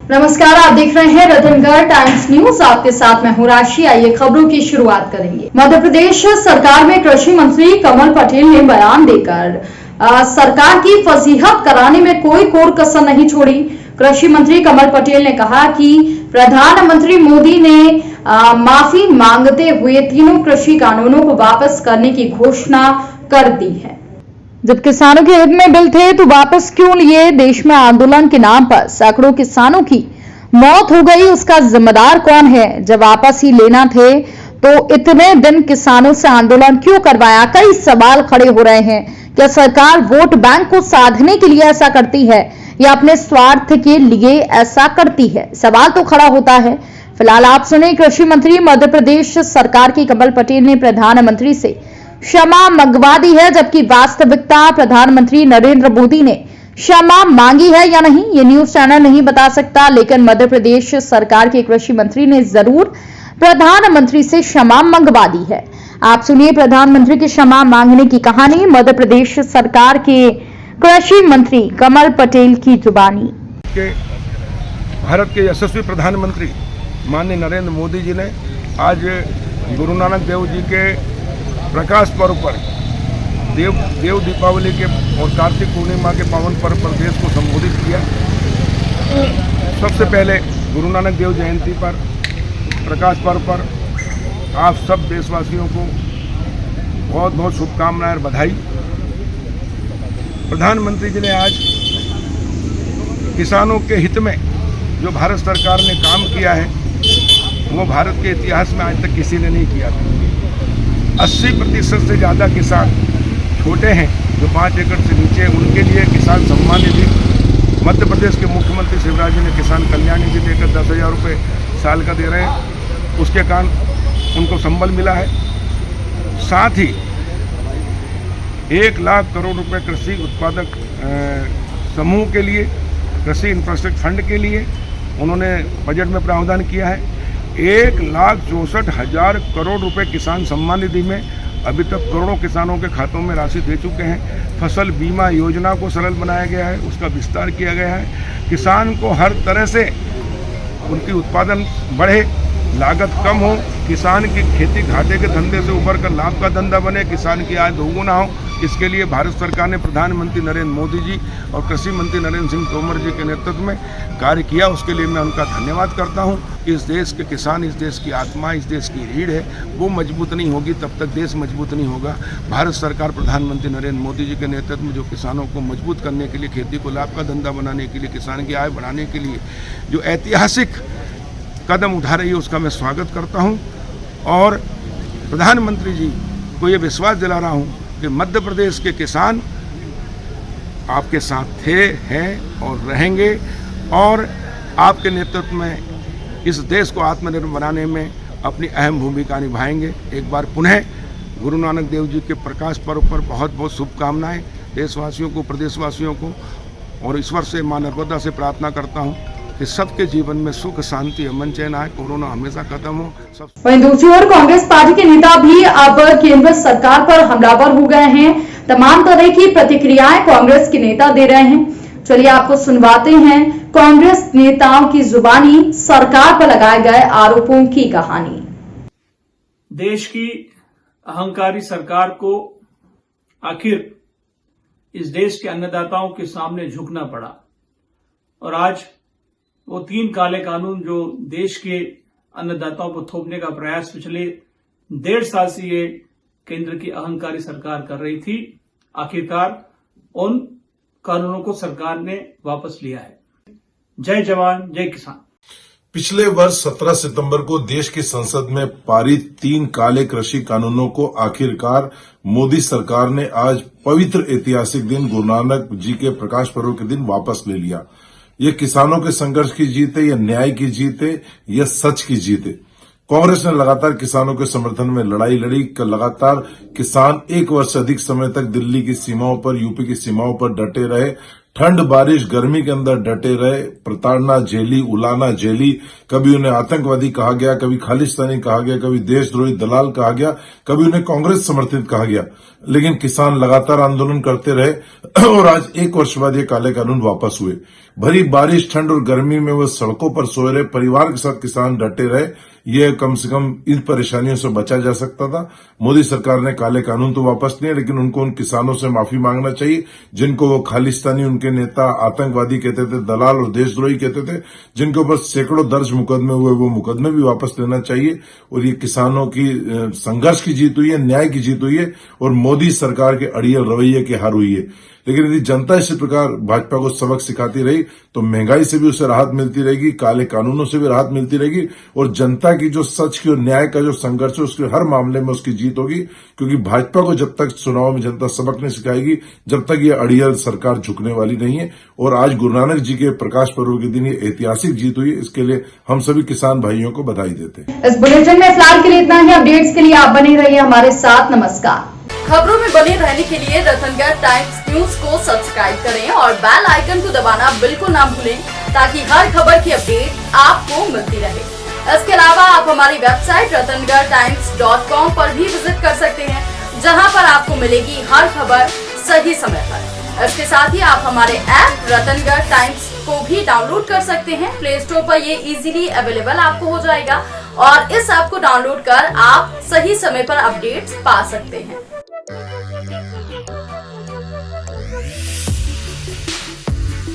नमस्कार, आप देख रहे हैं रतनगढ़ टाइम्स न्यूज। आपके साथ मैं हूं राशि। आइए खबरों की शुरुआत करेंगे। मध्य प्रदेश सरकार में कृषि मंत्री कमल पटेल ने बयान देकर सरकार की फजीहत कराने में कोई कोर कसर नहीं छोड़ी। कृषि मंत्री कमल पटेल ने कहा कि प्रधानमंत्री मोदी ने माफी मांगते हुए तीनों कृषि कानूनों को वापस करने की घोषणा कर दी है। जब किसानों के हित में बिल थे तो वापस क्यों लिए? देश में आंदोलन के नाम पर सैकड़ों किसानों की मौत हो गई, उसका जिम्मेदार कौन है? जब वापस ही लेना थे तो इतने दिन किसानों से आंदोलन क्यों करवाया? कई सवाल खड़े हो रहे हैं। क्या सरकार वोट बैंक को साधने के लिए ऐसा करती है या अपने स्वार्थ के लिए ऐसा करती है? सवाल तो खड़ा होता है। फिलहाल आप सुने कृषि मंत्री मध्य प्रदेश सरकार की कमल पटेल ने प्रधानमंत्री से क्षमा मंगवा दी है, जबकि वास्तविकता प्रधानमंत्री नरेंद्र मोदी ने क्षमा मांगी है या नहीं ये न्यूज चैनल नहीं बता सकता, लेकिन मध्य प्रदेश सरकार के कृषि मंत्री ने जरूर प्रधानमंत्री से क्षमा मंगवा दी है। आप सुनिए प्रधानमंत्री की क्षमा मांगने की कहानी मध्य प्रदेश सरकार के कृषि मंत्री कमल पटेल की जुबानी। भारत के यशस्वी प्रधानमंत्री माननीय नरेंद्र मोदी जी ने आज गुरु नानक देव जी के प्रकाश पर्व पर देव दीपावली के और कार्तिक पूर्णिमा के पावन पर्व पर देश को संबोधित किया। सबसे पहले गुरु नानक देव जयंती पर प्रकाश पर्व पर आप सब देशवासियों को बहुत बहुत शुभकामनाएं और बधाई। प्रधानमंत्री जी ने आज किसानों के हित में जो भारत सरकार ने काम किया है वो भारत के इतिहास में आज तक किसी ने नहीं किया था। 80% से ज़्यादा किसान छोटे हैं जो 5 एकड़ से नीचे, उनके लिए किसान सम्मान निधि मध्य प्रदेश के मुख्यमंत्री शिवराज जी ने किसान कल्याण निधि देकर 10,000 रुपये साल का दे रहे हैं। उसके कारण उनको संबल मिला है। साथ ही 1 लाख करोड़ रुपए कृषि उत्पादक समूह के लिए, कृषि इंफ्रास्ट्रक्चर फंड के लिए उन्होंने बजट में प्रावधान किया है। 1,64,000 करोड़ रुपए किसान सम्मान निधि में अभी तक करोड़ों किसानों के खातों में राशि दे चुके हैं। फसल बीमा योजना को सरल बनाया गया है, उसका विस्तार किया गया है। किसान को हर तरह से उनकी उत्पादन बढ़े, लागत कम हो, किसान की खेती घाटे के धंधे से उभर कर लाभ का धंधा बने, किसान की आय दोगुना हो। इसके लिए भारत सरकार ने प्रधानमंत्री नरेंद्र मोदी जी और कृषि मंत्री नरेंद्र सिंह तोमर जी के नेतृत्व में कार्य किया। उसके लिए मैं उनका धन्यवाद करता हूं। इस देश के किसान, इस देश की आत्मा, इस देश की रीढ़ है, वो मजबूत नहीं होगी तब तक देश मजबूत नहीं होगा। भारत सरकार प्रधानमंत्री नरेंद्र मोदी जी के नेतृत्व में जो किसानों को मजबूत करने के लिए, खेती को लाभ का धंधा बनाने के लिए, किसान की आय बढ़ाने के लिए जो ऐतिहासिक कदम उठा रही है उसका मैं स्वागत करता हूं। और प्रधानमंत्री जी को ये विश्वास दिला रहा हूं कि मध्य प्रदेश के किसान आपके साथ थे, हैं और रहेंगे और आपके नेतृत्व में इस देश को आत्मनिर्भर बनाने में अपनी अहम भूमिका निभाएंगे। एक बार पुनः गुरु नानक देव जी के प्रकाश पर्व पर बहुत बहुत शुभकामनाएं देशवासियों को, प्रदेशवासियों को, और ईश्वर से, मां नर्मदा से प्रार्थना करता हूं कि सबके जीवन में सुख, शांति, अमन, चैन आए, कोरोना हमेशा खत्म हो। वहीं दूसरी ओर कांग्रेस पार्टी के नेता भी अब केंद्र सरकार पर हमलावर हो गए हैं। तमाम तरह की प्रतिक्रियाएं कांग्रेस के नेता दे रहे हैं। चलिए आपको सुनवाते हैं कांग्रेस नेताओं की जुबानी सरकार पर लगाए गए आरोपों की कहानी। देश की अहंकारी सरकार को आखिर इस देश के अन्नदाताओं के सामने झुकना पड़ा और आज वो 3 काले कानून जो देश के अन्नदाताओं को थोपने का प्रयास पिछले 1.5 साल से ये केंद्र की अहंकारी सरकार कर रही थी, आखिरकार उन कानूनों को सरकार ने वापस लिया है। जय जवान जय किसान। पिछले वर्ष 17 सितंबर को देश की संसद में पारित 3 काले कृषि कानूनों को आखिरकार मोदी सरकार ने आज पवित्र ऐतिहासिक दिन गुरु नानक जी के प्रकाश पर्व के दिन वापस ले लिया। ये किसानों के संघर्ष की जीत है, या न्याय की जीत है, या सच की जीत है। कांग्रेस ने लगातार किसानों के समर्थन में लड़ाई लड़ी। लगातार किसान 1 वर्ष से अधिक समय तक दिल्ली की सीमाओं पर, यूपी की सीमाओं पर डटे रहे। ठंड बारिश गर्मी के अंदर डटे रहे, प्रताड़ना झेली, उलाना झेली, कभी उन्हें आतंकवादी कहा गया, कभी खालिस्तानी कहा गया, कभी देशद्रोही दलाल कहा गया, कभी उन्हें कांग्रेस समर्थित कहा गया, लेकिन किसान लगातार आंदोलन करते रहे और आज 1 वर्ष बाद ये काले कानून वापस हुए। भरी बारिश ठंड और गर्मी में वो सड़कों पर सोए रहे, परिवार के साथ किसान डटे रहे, ये कम से कम इन परेशानियों से बचा जा सकता था। मोदी सरकार ने काले कानून तो वापस लिए, लेकिन उनको उन किसानों से माफी मांगना चाहिए जिनको वो खालिस्तानी, उनके नेता आतंकवादी कहते थे, दलाल और देशद्रोही कहते थे, जिनके ऊपर सैकड़ों दर्ज मुकदमे हुए, वो मुकदमे भी वापस लेना चाहिए। और ये किसानों की संघर्ष की जीत हुई है, न्याय की जीत हुई है और मोदी सरकार के अड़ियल रवैये की हार हुई है। लेकिन यदि जनता इसी प्रकार भाजपा को सबक सिखाती रही तो महंगाई से भी उसे राहत मिलती रहेगी, काले कानूनों से भी राहत मिलती रहेगी और जनता की जो सच की और न्याय का जो संघर्ष है उसके हर मामले में उसकी जीत होगी। क्योंकि भाजपा को जब तक चुनाव में जनता सबक नहीं सिखाएगी, जब तक ये अड़ियल सरकार झुकने वाली नहीं है। और आज गुरु नानक जी के प्रकाश पर्व के दिन ये ऐतिहासिक जीत हुई है, इसके लिए हम सभी किसान भाइयों को बधाई देते हैं। इस बुलेटिन में फिलहाल के लिए इतना ही। अपडेट्स के लिए आप बने रहिए हमारे साथ। नमस्कार। खबरों में बने रहने के लिए रतनगढ़ टाइम्स न्यूज को सब्सक्राइब करें और बेल आइकन को दबाना बिल्कुल ना भूलें ताकि हर खबर की अपडेट आपको मिलती रहे। इसके अलावा आप हमारी वेबसाइट ratangartimes.com पर भी विजिट कर सकते हैं, जहां पर आपको मिलेगी हर खबर सही समय पर। इसके साथ ही आप हमारे ऐप रतनगढ़ टाइम्स को भी डाउनलोड कर सकते हैं। प्ले स्टोर पर ये इजीली अवेलेबल आपको हो जाएगा और इस ऐप को डाउनलोड कर आप सही समय पर अपडेट्स पा सकते हैं।